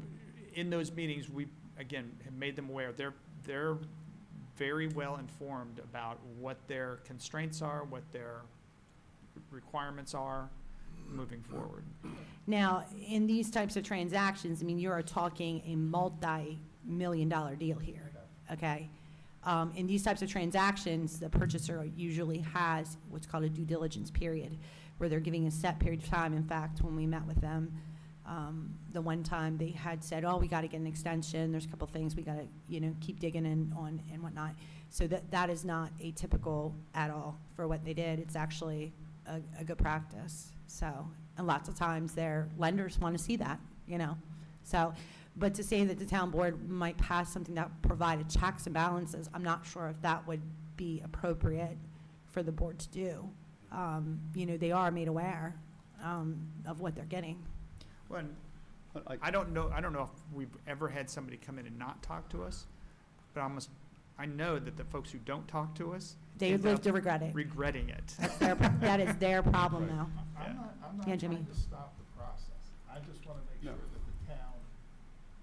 S4: in those meetings, we, again, have made them aware, they're very well informed about what their constraints are, what their requirements are moving forward.
S10: Now, in these types of transactions, I mean, you are talking a multi-million-dollar deal here, okay? In these types of transactions, the purchaser usually has what's called a due diligence period, where they're giving a set period of time. In fact, when we met with them, the one time they had said, oh, we got to get an extension, there's a couple things we got to, you know, keep digging in on and whatnot. So that is not atypical at all for what they did. It's actually a good practice. So, and lots of times their lenders want to see that, you know. So, but to say that the town board might pass something that provided checks and balances, I'm not sure if that would be appropriate for the board to do. You know, they are made aware of what they're getting.
S4: Well, I don't know if we've ever had somebody come in and not talk to us, but I know that the folks who don't talk to us,
S10: They
S4: end
S10: live
S4: up
S10: to regret it.
S4: regretting it.
S10: That is their problem now.
S3: I'm
S10: Yeah,
S3: not
S10: Jimmy.
S3: trying to stop the process. I just wanna make
S11: No.
S3: sure that the town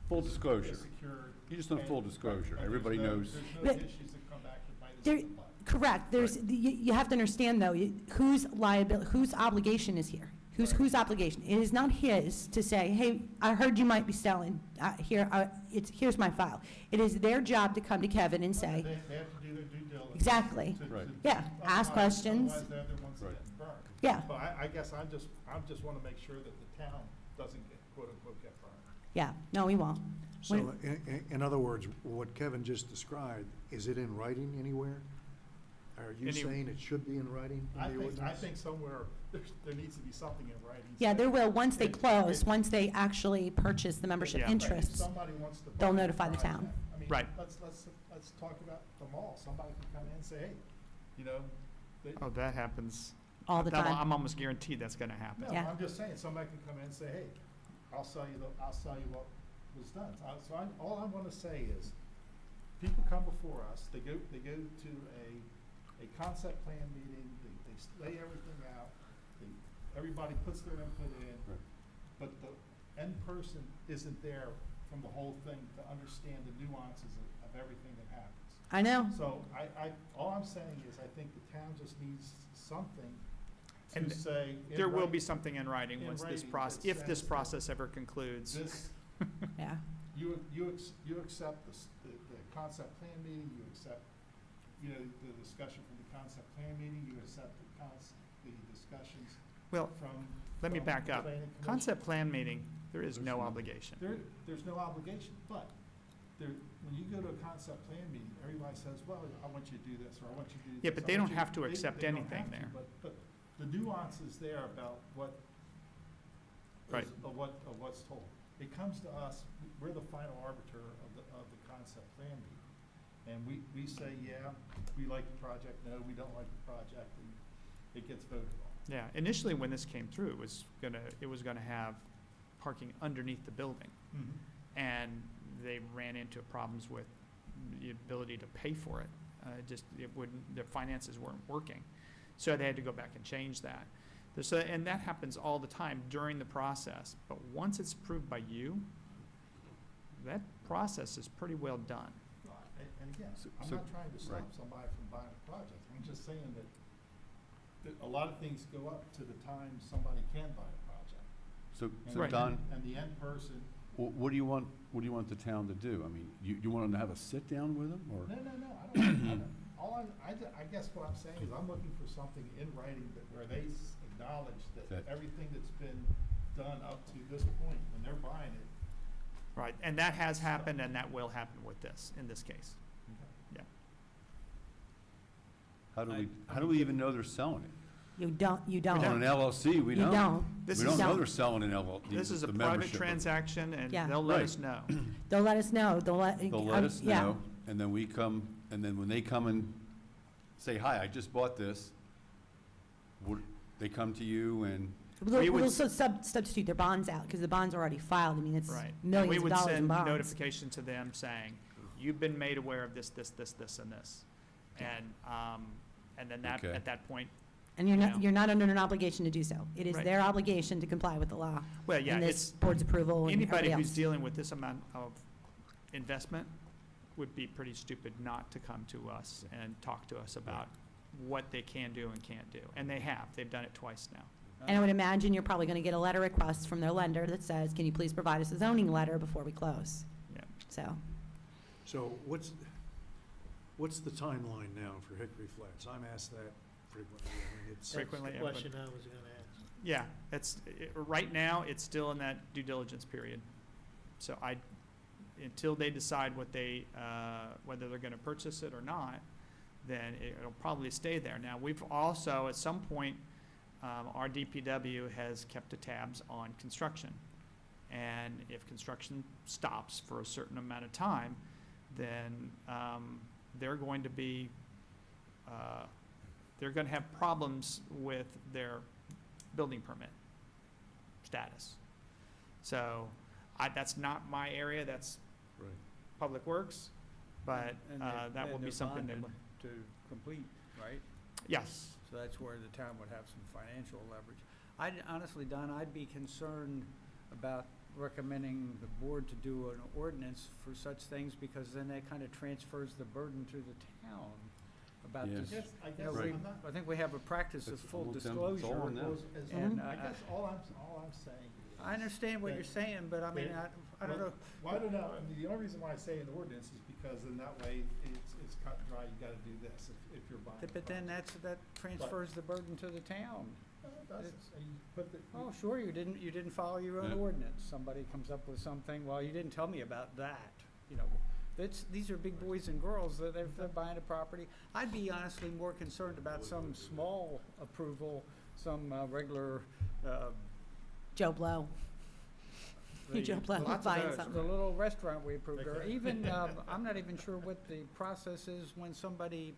S11: Full disclosure.
S3: is secured.
S11: You just want full
S3: and-
S11: disclosure.
S3: and
S11: Everybody
S3: there's no-
S11: knows.
S3: There's no
S10: But-
S3: issues that come back that bite us
S10: There-
S3: in the butt.
S10: Correct, there's, you have to understand though, whose liability, whose obligation is here? Whose obligation? It is not his to say, hey, I heard you might be selling, here's my file. It is their job to come to Kevin and say,
S3: They have to do their due diligence.
S10: Exactly.
S11: Right.
S10: Yeah, ask
S3: otherwise-
S10: questions.
S3: Otherwise, they're the ones that
S11: Right.
S3: get burned.
S10: Yeah.
S3: But I guess I'm just wanna make sure that the town doesn't get, quote unquote, get burned.
S10: yeah, no, we won't.
S1: So, in other words, what Kevin just described, is it in writing anywhere? Are you
S4: Any-
S1: saying it should be in writing in the ordinance?
S3: I think somewhere, there needs to be something in writing.
S10: Yeah, there will, once they
S3: If-
S10: close,
S3: if-
S10: once they actually purchase the membership
S4: Yeah.
S3: Right, if
S10: interests.
S3: somebody wants to.
S10: they'll
S3: buy
S10: notify the town.
S3: project, I mean,
S4: Right.
S3: let's talk about the mall. Somebody can come in and say, hey, you know, they,
S4: Oh, that happens.
S10: All the
S4: That-
S10: time.
S4: I'm almost guaranteed that's gonna happen.
S3: no,
S10: Yeah.
S3: I'm just saying, somebody can come in and say, hey, I'll sell you what was done. All I wanna say is, people come before us, they go to a concept plan meeting, they lay everything out, everybody puts their input in,
S11: Right.
S3: but the end person isn't there from the whole thing to understand the nuances of everything that happens.
S10: I know,
S3: So all I'm saying is, I think the town just needs something to
S4: And
S3: say. in
S4: There will be
S3: writing,
S4: something in writing
S3: in
S4: once this
S3: writing
S4: process,
S3: that
S4: if this
S3: says that
S4: process ever concludes.
S3: This,
S10: yeah.
S3: you accept the concept plan meeting, you accept, you know, the discussion from the concept plan meeting, you accept the discussions
S4: Well,
S3: from.
S4: let me
S3: from
S4: back
S3: the
S4: up.
S3: planning commission.
S4: Concept plan meeting, there is
S11: There's
S4: no
S11: no-
S4: obligation.
S3: There's no obligation, but when you go to a concept plan meeting, everybody says, well, I want you to do this, or I want you to do this.
S4: Yeah, but
S3: I
S4: they
S3: want
S4: don't
S3: you
S4: have to
S3: they-
S4: accept
S3: they don't
S4: anything
S3: have to,
S4: there.
S3: But the nuances there about what,
S4: Right.
S3: of what's told. It comes to us, we're the final arbiter of the concept plan meeting. And we say, yeah, we like the project, no, we don't like the project, and it gets voted on.
S4: Yeah, initially when this came through, it was gonna have parking underneath the building. And they ran into problems with the ability to pay for it. It wouldn't, the finances weren't working. So they had to go back and change that. And that happens all the time during the process. But once it's approved by you, that process is pretty well done.
S3: And again, I'm
S11: So-
S3: not trying to stop
S11: right.
S3: somebody from buying a project. I'm just saying that a lot of things go up to the time somebody can buy a project.
S11: So,
S3: And
S11: so
S4: Right.
S11: Don,
S3: And the end person,
S11: what do you want the town to do? I mean, you want them to have a sit-down with them, or?
S3: no, I don't, I guess what I'm saying is I'm looking for something in writing that, where they acknowledge that
S11: That-
S3: everything that's been done up to this point, when they're buying it.
S4: Right, and that has happened and that will happen with this, in this case. Yeah.
S11: How do we even know they're selling it?
S10: You don't,
S11: On an LLC, we
S10: You
S11: don't.
S10: don't.
S11: We
S4: This
S11: don't
S4: is-
S11: know they're selling an LLC.
S4: This is a
S11: the
S4: private
S11: membership of it.
S4: transaction and
S10: Yeah.
S4: they'll let
S11: Right.
S4: us know.
S10: They'll let us know,
S11: They'll let us
S10: yeah.
S11: know, and then we come, and then when they come and say, hi, I just bought this, they come to you and,
S10: We'll
S4: We would
S10: also substitute their bonds out, because the bonds are already filed, I mean, it's
S4: Right.
S10: millions of dollars in
S4: We would send
S10: bonds.
S4: notification to them saying, you've been made aware of this, and this. And then that,
S11: Okay.
S4: at that point,
S10: And
S4: Yeah.
S10: you're not under an obligation to do so. It is
S4: Right.
S10: their obligation to comply with the law.
S4: well, yeah,
S10: And this
S4: it's,
S10: board's approval and
S4: anybody
S10: everybody
S4: who's
S10: else.
S4: dealing with this amount of investment would be pretty stupid not to come to us and talk to us about what they can do and can't do. And they have, they've done it twice now.
S10: And I would imagine you're probably going to get a letter request from their lender that says, can you please provide us a zoning letter before we close?
S4: Yeah.
S10: So,
S1: So what's the timeline now for Hickory Flats? I'm asked that frequently. I mean, it's,
S4: Frequently,
S6: That's the question I was gonna ask.
S4: Yeah, right now, it's still in that due diligence period. So until they decide what whether they're gonna purchase it or not, then it'll probably stay there. Now, we've also, at some point, our DPW has kept a tabs on construction. And if construction stops for a certain amount of time, then they're going to be, they're going to have problems with their building permit status. So that's not my area, that's
S11: right.
S4: Public Works, but
S2: And
S4: that will be
S2: they're
S4: something that,
S2: bonded to complete, right?
S4: yes.
S2: So that's where the town would have some financial leverage. Honestly, Don, I'd be concerned about recommending the board to do an ordinance for such things, because then that kind of transfers the burden to the town about
S11: Yeah.
S2: this.
S3: I
S2: You
S3: guess,
S2: know,
S11: Right.
S3: I'm not,
S2: I think we have a practice of
S11: It's
S2: full
S11: all them. It's all
S2: disclosure.
S11: on them.
S2: And,
S3: I guess all I'm saying is.
S2: I understand what you're saying, but I mean, I don't know.
S3: Well, I don't know, I mean, the only reason why I say an ordinance is because then that way it's cut and dry, you gotta do this if you're buying.
S2: But then that transfers the burden to the town.
S3: No, it doesn't. You put the.
S2: Oh, sure, you didn't follow your own
S11: Yeah.
S2: ordinance. Somebody comes up with something, well, you didn't tell me about that, you know. These are big boys and girls, that if they're buying a property. I'd be honestly more concerned about some small approval, some regular,
S10: Joe Blow.
S2: the-
S10: Joe Blow
S2: lots of
S10: buying
S2: those,
S10: something.
S2: the little restaurant we approved, or
S3: Okay.
S2: even, I'm not even sure what the process is when somebody,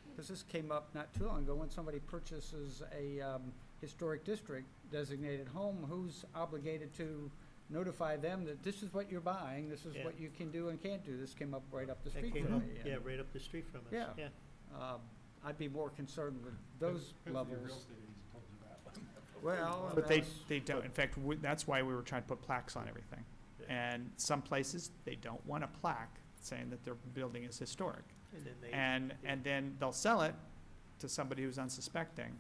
S2: because this came up not too long ago, when somebody purchases a historic district designated home, who's obligated to notify them that this is what you're buying, this is
S6: Yeah.
S2: what you can do and can't do. This came up right up the
S6: That
S2: street
S6: came
S2: from
S6: up,
S2: me.
S6: yeah,
S2: and,
S6: right up the street from us.
S2: Yeah. I'd be more concerned with those
S3: Hopefully your real
S2: levels.
S3: estate agent told you that.
S2: Well,
S4: But they
S2: that's-
S4: don't, in fact, that's why we were trying to put plaques on everything. And some places, they don't want a plaque saying that their building is historic.
S6: And then they.
S4: And then they'll sell it to somebody who's unsuspecting.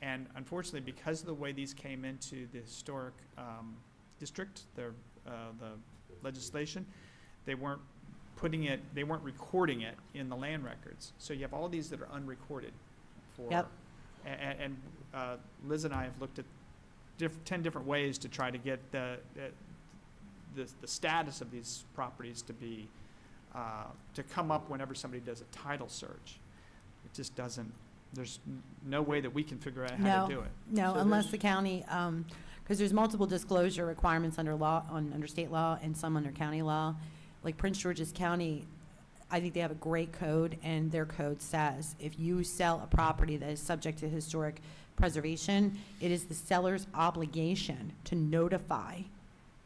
S4: And unfortunately, because of the way these came into the historic district, the legislation, they weren't they weren't recording it in the land records. So you have all these that are unrecorded for.
S10: Yep.
S4: And Liz and I have looked at 10 different ways to try to get the status of these properties to be, to come up whenever somebody does a title search. It just doesn't, there's no way that we can figure out how to do it.
S10: No,
S6: So
S10: unless
S6: there's-
S10: the county, because there's multiple disclosure requirements under law, under state law and some under county law. Like Prince George's County, I think they have a great code, and their code says if you sell a property that is subject to historic preservation, it is the seller's obligation to notify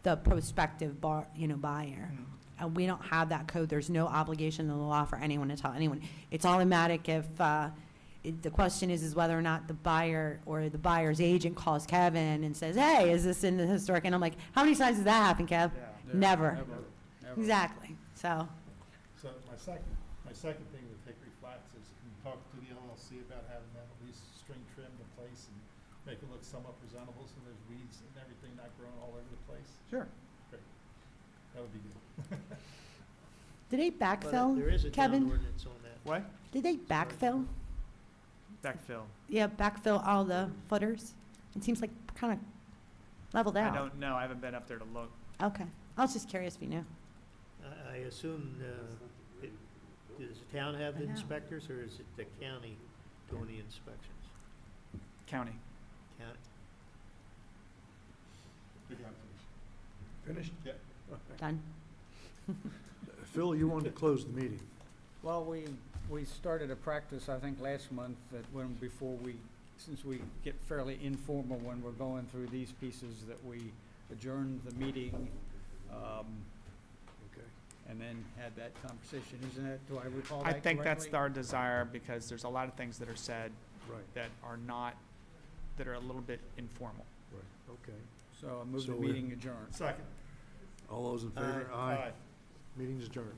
S10: the prospective buyer. And we don't have that code. There's no obligation in the law for anyone to tell anyone. It's automatic if, the question is whether or not the buyer or the buyer's agent calls Kevin and says, hey, is this in the historic? And I'm like, how many times does that happen, Kev? Never.
S2: Never.
S10: Exactly. So,
S3: So my second thing to take reflects is, can you talk to the LLC about having them at least string trimmed in place and make it look somewhat presentable, so there's weeds and everything not growing all over the place?
S2: Sure.
S3: Great. That would be good.
S10: did they
S6: Well,
S10: backfill,
S6: there is a town
S10: Kevin?
S6: ordinance on that.
S4: What?
S10: Did they backfill?
S4: Backfill.
S10: Yeah, backfill all the footers? It seems like kind of leveled
S4: I
S10: out.
S4: don't know. I haven't been up there to look.
S10: Okay. I was just curious if you knew.
S6: I assume, does the town have the
S10: I know.
S6: inspectors, or is it the county doing the inspections?
S4: County.
S6: County?
S3: Good observation.
S1: Finished?
S3: Yeah.
S10: Done.
S1: Phil, you wanted to close the meeting.
S2: Well, we started a practice, I think, last month, that since we get fairly informal when we're going through these pieces, that we adjourned the meeting,
S1: Okay.
S2: and then had that conversation, isn't it? Do I recall that
S4: I
S2: correctly?
S4: think that's our desire, because there's a lot of things that are said
S1: Right,
S4: that are not, that are a little bit informal.
S1: right, okay.
S2: So I move
S1: So
S2: the
S1: we-
S2: meeting adjourned.
S3: Second.
S1: All those in favor?
S6: Aye.
S1: Meeting's adjourned.